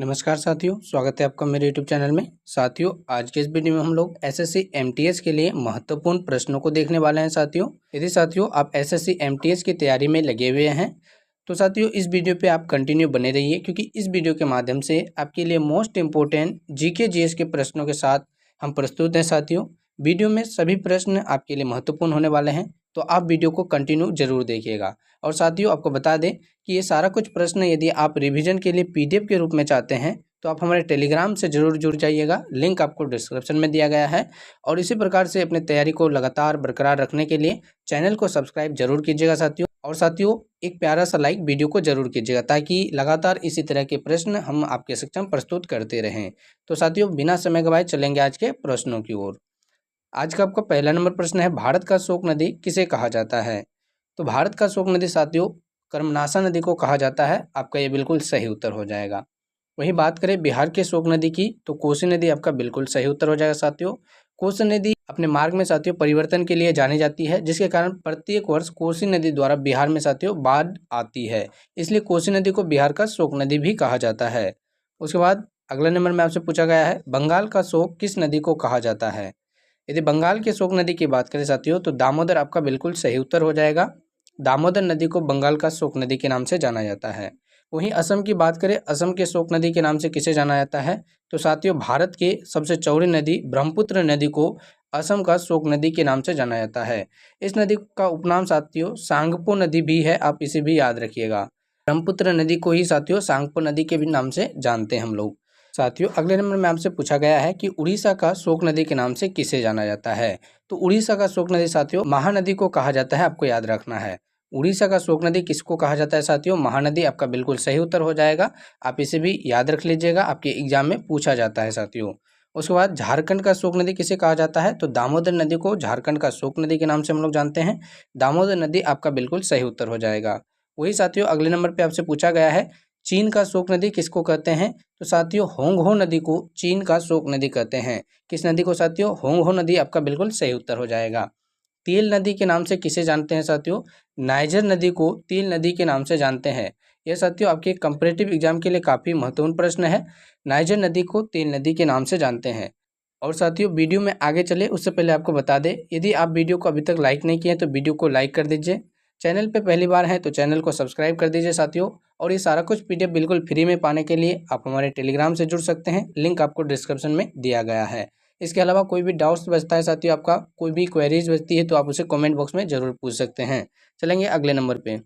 नमस्कार साथियों, स्वागत है आपका मेरे YouTube चैनल में। साथियों, आज के इस वीडियो में हम लोग एसएससी एमटीएस के लिए महत्वपूर्ण प्रश्नों को देखने वाले हैं। यदि साथियों आप एसएससी एमटीएस की तैयारी में लगे हुए हैं तो साथियों इस वीडियो पे आप कंटिन्यू बने रहिए, क्योंकि इस वीडियो के माध्यम से आपके लिए मोस्ट इंपोर्टेंट जीके जीएस के प्रश्नों के साथ हम प्रस्तुत हैं। साथियों, वीडियो में सभी प्रश्न आपके लिए महत्वपूर्ण होने वाले हैं, तो आप वीडियो को कंटिन्यू जरूर देखिएगा। और साथियों आपको बता दें कि ये सारा कुछ प्रश्न यदि आप रिवीजन के लिए पीडीएफ के रूप में चाहते हैं तो आप हमारे टेलीग्राम से जरूर जुड़ जाइएगा। लिंक आपको डिस्क्रिप्शन में दिया गया है। और इसी प्रकार से अपने तैयारी को लगातार बरकरार रखने के लिए चैनल को सब्सक्राइब जरूर कीजिएगा साथियों। और साथियों एक प्यारा सा लाइक वीडियो को जरूर कीजिएगा, ताकि लगातार इसी तरह के प्रश्न हम आपके समक्ष प्रस्तुत करते रहें। तो साथियों बिना समय गवाए चलेंगे आज के प्रश्नों की ओर। आज का आपका पहला नंबर प्रश्न है, भारत का शोक नदी किसे कहा जाता है? तो भारत का शोक नदी साथियों कर्मनाशा नदी को कहा जाता है। आपका ये बिल्कुल सही उत्तर हो जाएगा। वही बात करें बिहार के शोक नदी की, तो कोसी नदी आपका बिल्कुल सही उत्तर हो जाएगा। साथियों कोसी नदी अपने मार्ग में साथियों परिवर्तन के लिए जानी जाती है, जिसके कारण प्रत्येक वर्ष कोसी नदी द्वारा बिहार में साथियों बाढ़ आती है, इसलिए कोसी नदी को बिहार का शोक नदी भी कहा जाता है। उसके बाद अगला नंबर में आपसे पूछा गया है, बंगाल का शोक किस नदी को कहा जाता है? यदि बंगाल के शोक नदी की बात करें साथियों तो दामोदर आपका बिल्कुल सही उत्तर हो जाएगा। दामोदर नदी को बंगाल का शोक नदी के नाम से जाना जाता है। वहीं असम की बात करें, असम के शोक नदी के नाम से किसे जाना जाता है? तो साथियों भारत के सबसे चौड़ी नदी ब्रह्मपुत्र नदी को असम का शोक नदी के नाम से जाना जाता है। इस नदी का उपनाम साथियों सांगपो नदी भी है, आप इसे भी याद रखिएगा। ब्रह्मपुत्र नदी को ही साथियों सांगपो नदी के भी नाम से जानते हैं हम लोग। साथियों अगले नंबर में आपसे पूछा गया है कि उड़ीसा का शोक नदी के नाम से किसे जाना जाता है? तो उड़ीसा का शोक नदी साथियों महानदी को कहा जाता है, आपको याद रखना है। उड़ीसा का शोक नदी किसको कहा जाता है साथियों? महानदी आपका बिल्कुल सही उत्तर हो जाएगा। आप इसे भी याद रख लीजिएगा, आपके एग्जाम में पूछा जाता है साथियों। उसके बाद झारखंड का शोक नदी किसे कहा जाता है? तो दामोदर नदी को झारखंड का शोक नदी के नाम से हम लोग जानते हैं। दामोदर नदी आपका बिल्कुल सही उत्तर हो जाएगा। वही साथियों अगले नंबर पे आपसे पूछा गया है, चीन का शोक नदी किसको कहते हैं? तो साथियों होंगहो नदी को चीन का शोक नदी कहते हैं। किस नदी को साथियों? होंगहो नदी आपका बिल्कुल सही उत्तर हो जाएगा। तेल नदी के नाम से किसे जानते हैं साथियों? नाइजर नदी को तेल नदी के नाम से जानते हैं। यह साथियों आपके कंपैरेटिव एग्जाम के लिए काफ़ी महत्वपूर्ण प्रश्न है। नाइजर नदी को तेल नदी के नाम से जानते हैं। और साथियों वीडियो में आगे चले उससे पहले आपको बता दें, यदि आप वीडियो को अभी तक लाइक नहीं किए तो वीडियो को लाइक कर दीजिए। चैनल पे पहली बार हैं तो चैनल को सब्सक्राइब कर दीजिए साथियों। और ये सारा कुछ पीडीएफ बिल्कुल फ्री में पाने के लिए आप हमारे टेलीग्राम से जुड़ सकते हैं। लिंक आपको डिस्क्रिप्शन में दिया गया है। इसके अलावा कोई भी डाउट्स बचता है साथियों, आपका कोई भी क्वेरीज बचती है तो आप उसे कमेंट बॉक्स में जरूर पूछ सकते हैं। चलेंगे अगले नंबर पे।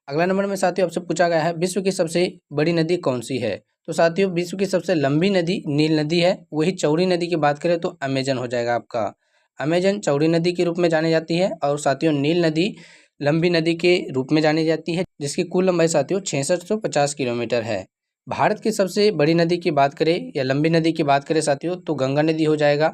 अगला नंबर में साथियों आपसे पूछा गया है, विश्व की सबसे बड़ी नदी कौन सी है? तो साथियों विश्व की सबसे लंबी नदी नील नदी है। वही चौड़ी नदी की बात करें तो अमेजन हो जाएगा आपका। अमेजन चौड़ी नदी के रूप में जानी जाती है, और साथियों नील नदी लंबी नदी के रूप में जानी जाती है, जिसकी कुल लंबाई साथियों 6650 किलोमीटर है। भारत की सबसे बड़ी नदी की बात करें या लंबी नदी की बात करें साथियों तो गंगा नदी हो जाएगा।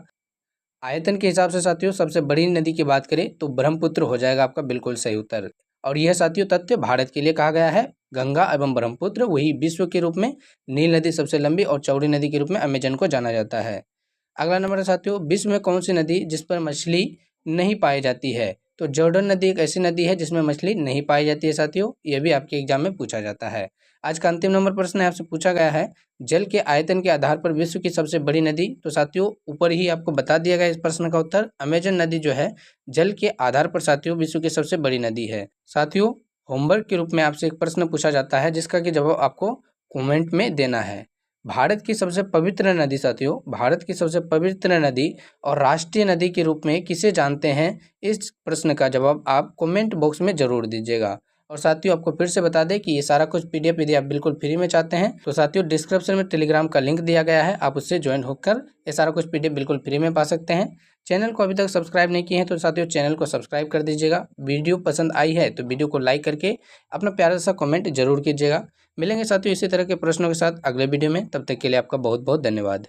आयतन के हिसाब से साथियों सबसे बड़ी नदी की बात करें तो ब्रह्मपुत्र हो जाएगा आपका बिल्कुल सही उत्तर। और यह साथियों तथ्य भारत के लिए कहा गया है। गंगा एवं ब्रह्मपुत्र वही विश्व के रूप में नील नदी सबसे लंबी और चौड़ी नदी के रूप में अमेजन को जाना जाता है। अगला नंबर है साथियों, विश्व में कौन सी नदी जिस पर मछली नहीं पाई जाती है? तो जॉर्डन नदी एक ऐसी नदी है जिसमें मछली नहीं पाई जाती है साथियों। यह भी आपके एग्जाम में पूछा जाता है। आज का अंतिम नंबर प्रश्न है, आपसे पूछा गया है, जल के आयतन के आधार पर विश्व की सबसे बड़ी नदी? तो साथियों ऊपर ही आपको बता दिया गया इस प्रश्न का उत्तर। अमेजन नदी जो है जल के आधार पर साथियों विश्व की सबसे बड़ी नदी है। साथियों होमवर्क के रूप में आपसे एक प्रश्न पूछा जाता है, जिसका कि जवाब आपको कमेंट में देना है। भारत की सबसे पवित्र नदी साथियों, भारत की सबसे पवित्र नदी और राष्ट्रीय नदी के रूप में किसे जानते हैं? इस प्रश्न का जवाब आप कमेंट बॉक्स में जरूर दीजिएगा। और साथियों आपको फिर से बता दें कि ये सारा कुछ पीडीएफ यदि आप बिल्कुल फ्री में चाहते हैं तो साथियों डिस्क्रिप्शन में टेलीग्राम का लिंक दिया गया है, आप उससे ज्वाइन होकर ये सारा कुछ पीडीएफ बिल्कुल फ्री में पा सकते हैं। चैनल को अभी तक सब्सक्राइब नहीं किए हैं तो साथियों चैनल को सब्सक्राइब कर दीजिएगा। वीडियो पसंद आई है तो वीडियो को लाइक करके अपना प्यारा सा कमेंट जरूर कीजिएगा। मिलेंगे साथियों इसी तरह के प्रश्नों के साथ अगले वीडियो में, तब तक के लिए आपका बहुत बहुत धन्यवाद।